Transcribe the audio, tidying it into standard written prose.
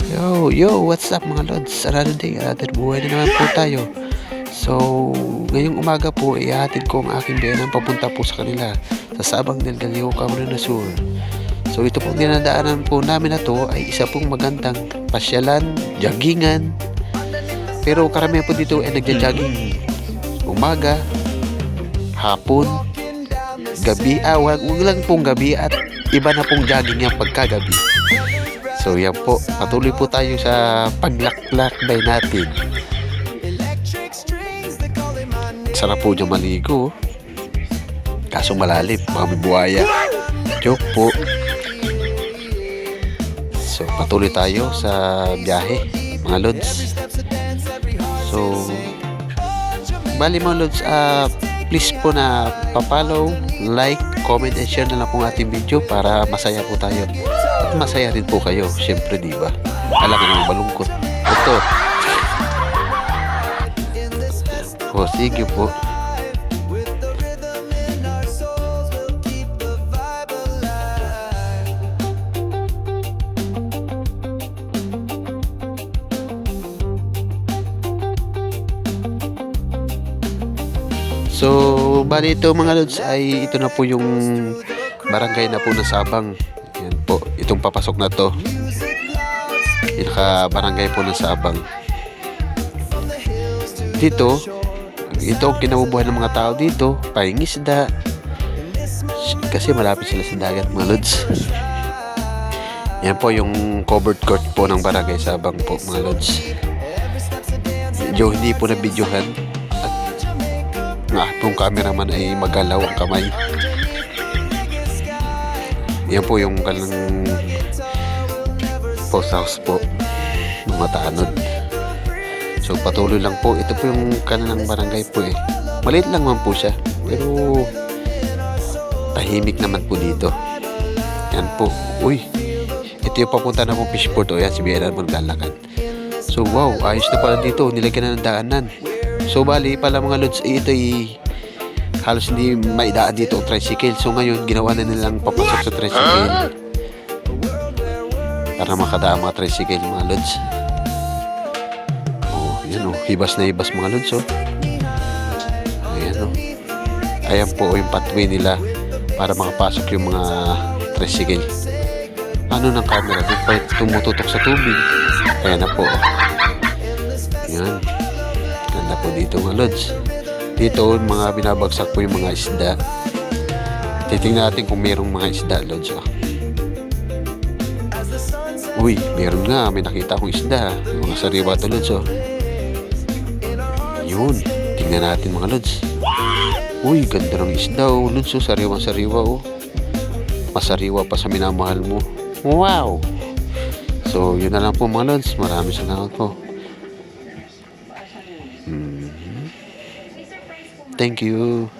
Yo, what's up mga lods? Another day, another buhay na naman po tayo. So, ngayong umaga po, ihahatid ko ang aking biyanan papunta po sa kanila sa Sabang del Gallego, Camarines Sur. So, ito pong dinadaanan po namin na to ay isa pong magandang pasyalan, joggingan. Pero karamihan po dito ay nagja-jogging umaga, hapon, gabi. Wag lang pong gabi at iba na pong jogging yung pagkagabi. So yan po, patuloy po tayo sa paglaklakbay natin. Sarap po dyan maligo. Kaso malalim, baka may buhaya. Joke po. So patuloy tayo sa biyahe, mga lods. So bali mga lods, please po na pa-follow, like, comment, and share na lang po ang ating video para masaya po tayo. At masaya rin po kayo, syempre, di ba? Alam ka naman malungkot. Ito. O, sige po. So, bali ito mga lods ay ito na po yung barangay na po ng Sabang. Yan po, itong papasok na to. Barangay po ng Sabang. Dito, ito ang kinabubuhay ng mga tao dito, pahingisda. Kasi malapit sila sa dagat mga lods. Yan po yung covered court po ng barangay Sabang po mga lods. Medyo hindi po na-videohan. Itong cameraman ay magalaw ang kamay. Yan po yung kalang post house po ng Mataanod. So patuloy lang po. Ito po yung kanilang barangay po eh. Maliit lang man po siya, pero tahimik naman po dito. Yan po. Uy, ito yung papunta na pong fishport. O yan, si Bieran mo naglalakad. So wow, ayos na pala dito. Nilagyan na ng daanan. So bali pala mga lods, ito ay halos hindi maidaan dito ang tricycle. So ngayon ginawa na nilang papasok sa tricycle para makadaan mga tricycle mga lods. Oh, yan oh, hibas na hibas mga lods oh. Ayan oh. Ayan po yung pathway nila para makapasok yung mga tricycle. Ano ng camera? Doon pa tumututok sa tubig. Ayan na po oh. Yan. Ganda po dito mga lods. Dito mga binabagsak po yung mga isda. Titingnan natin kung mayroong mga isda lods. Uy, meron nga. May nakita akong isda. Mga sariwa to lods. Yun. Tingnan natin mga lods. Uy, ganda ng isda lods. Sariwang sariwa masariwa pa sa minamahal mo. Wow. So yun na lang po mga lods. Maraming salamat po. Thank you.